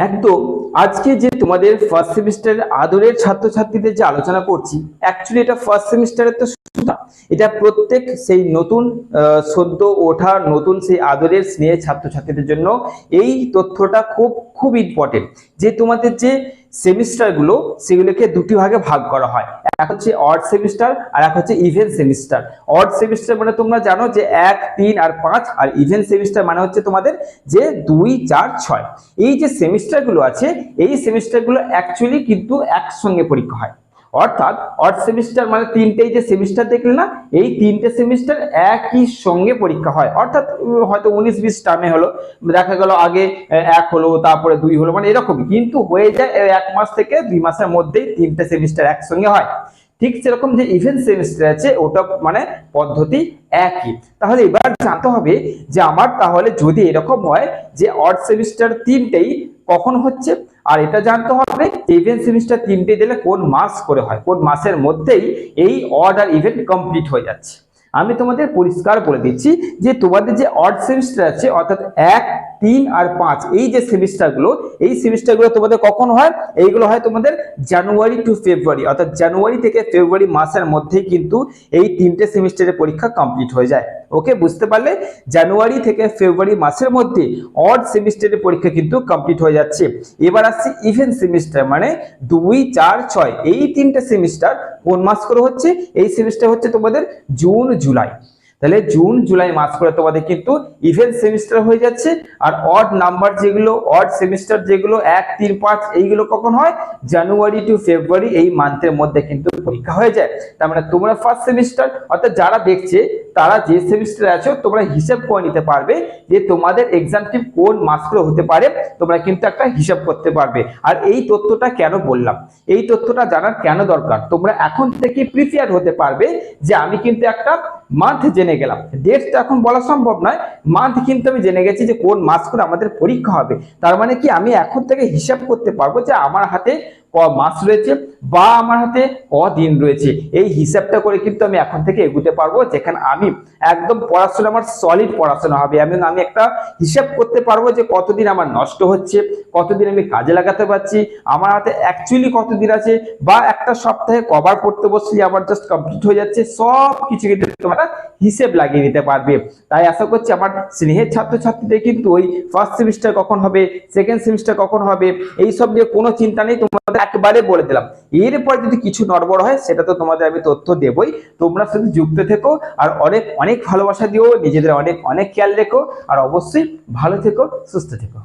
একদম। আজকে যে তোমাদের ফার্স্ট সেমিস্টারের আদরের ছাত্রছাত্রীদের যে আলোচনা করছি, অ্যাকচুয়ালি এটা ফার্স্ট সেমিস্টারের তো শুধু না, এটা প্রত্যেক সেই নতুন সদ্য ওঠা নতুন সেই আদরের স্নেহের ছাত্রছাত্রীদের জন্য এই তথ্যটা খুব খুব ইম্পর্টেন্ট। যে তোমাদের যে সেমিস্টারগুলো সেগুলোকে দুটি ভাগে ভাগ করা হয়, এক হচ্ছে অড সেমিস্টার আর এক হচ্ছে ইভেন সেমিস্টার। অড সেমিস্টার মানে তোমরা জানো যে 1, 3 আর 5, আর ইভেন সেমিস্টার মানে হচ্ছে তোমাদের যে 2, 4, 6। এই যে সেমিস্টারগুলো আছে এই সেমিস্টারগুলো অ্যাকচুয়ালি কিন্তু একসঙ্গে পরীক্ষা হয়। অর্থাৎ অড সেমিস্টার মানে তিনটেই যে সেমিস্টার দেখলে না, এই তিনটে সেমিস্টার একই সঙ্গে পরীক্ষা হয়। অর্থাৎ হয়তো 19-20 টার্মে হলো, দেখা গেল আগে 1 হলো তারপরে 2 হলো, মানে এরকমই কিন্তু হয়ে যায় 1 মাস থেকে 2 মাসের মধ্যেই তিনটে সেমিস্টার একসঙ্গে হয়। ঠিক সেরকম যে ইভেন্ট সেমিস্টার আছে ওটা মানে পদ্ধতি একই। তাহলে এবার জানতে হবে যে আমার তাহলে যদি এরকম হয় যে অড সেমিস্টার তিনটেই কখন হচ্ছে, আর এটা জানতে হবে ইভেন্ট সেমিস্টার তিনটে দিলে কোন মাস করে হয়, কোন মাসের মধ্যেই এই অড আর ইভেন্ট কমপ্লিট হয়ে যাচ্ছে। আমি তোমাদের পরিষ্কার বলে দিচ্ছি যে তোমাদের যে অড সেমিস্টার আছে অর্থাৎ 1, 3 আর 5 এই যে সেমিস্টারগুলো, এই সেমিস্টারগুলো তোমাদের কখন হয়? এইগুলো হয় তোমাদের জানুয়ারি টু ফেব্রুয়ারি, অর্থাৎ জানুয়ারি থেকে ফেব্রুয়ারি মাসের মধ্যেই কিন্তু এই তিনটে সেমিস্টারের পরীক্ষা কমপ্লিট হয়ে যায়। ওকে, বুঝতে পারলে? জানুয়ারি থেকে ফেব্রুয়ারি মাসের মধ্যে অড সেমিস্টারের পরীক্ষা কিন্তু কমপ্লিট হয়ে যাচ্ছে। এবার আসছে ইভেন্ট সেমিস্টার মানে 2, 4, 6 এই তিনটে সেমিস্টার কোন মাস করে হচ্ছে? এই সেমিস্টার হচ্ছে তোমাদের জুন জুলাই। তাহলে জুন জুলাই মাস করে তোমাদের কিন্তু ইভেন্ট সেমিস্টার হয়ে যাচ্ছে। আর অড নাম্বার যেগুলো, অড সেমিস্টার যেগুলো 1, 3, 5 এইগুলো কখন হয়? জানুয়ারি টু ফেব্রুয়ারি এই মান্থের মধ্যে কিন্তু পরীক্ষা হয়ে যায়। তার মানে তোমরা ফার্স্ট সেমিস্টার অর্থাৎ যারা দেখছে তারা যে সেমিস্টারে আছো তোমরা হিসাব করে নিতে পারবে যে তোমাদের এক্সামটি কোন মাস করে হতে পারে, তোমরা কিন্তু একটা হিসাব করতে পারবে। আর এই তথ্যটা কেন বললাম, এই তথ্যটা জানার কেন দরকার, তোমরা এখন থেকে প্রিপেয়ার হতে পারবে যে আমি কিন্তু একটা মান্থ জেনে গেলাম, ডেটটা এখন বলা সম্ভব নয়, মান্থ কিন্তু আমি জেনে গেছি যে কোন মাস করে আমাদের পরীক্ষা হবে। তার মানে কি আমি এখন থেকে হিসাব করতে পারবো যে আমার হাতে ক মাস রয়েছে বা আমার হাতে কদিন রয়েছে। এই হিসাবটা করে কিন্তু আমি এখন থেকে এগোতে পারবো, যেখানে আমি একদম পড়াশোনা আমার সলিড পড়াশোনা হবে। আমি একটা হিসাব করতে পারবো যে কতদিন আমার নষ্ট হচ্ছে, কতদিন আমি কাজে লাগাতে পারছি, আমার হাতে অ্যাকচুয়ালি কতদিন আছে, বা একটা সপ্তাহে কভার করতে বসলে আমার জাস্ট কমপ্লিট হয়ে যাচ্ছে। সব কিছু কিন্তু তোমরা হিসেব লাগিয়ে নিতে পারবে। তাই আশা করছি আমার স্নেহের ছাত্রছাত্রীদের কিন্তু ওই ফার্স্ট সেমিস্টার কখন হবে, সেকেন্ড সেমিস্টার কখন হবে এইসব নিয়ে কোনো চিন্তা নেই, তোমাদের একবারে বলে দিলাম। এরপর যদি কিছু নড়বড় হয় সেটা তো তোমাদের আমি তথ্য দেবই, তোমরা শুধু যুক্ত থেকো আর অনেক অনেক ভালোবাসা দিও, নিজেদের অনেক অনেক খেয়াল রেখো, আর অবশ্যই ভালো থেকো, সুস্থ থেকো।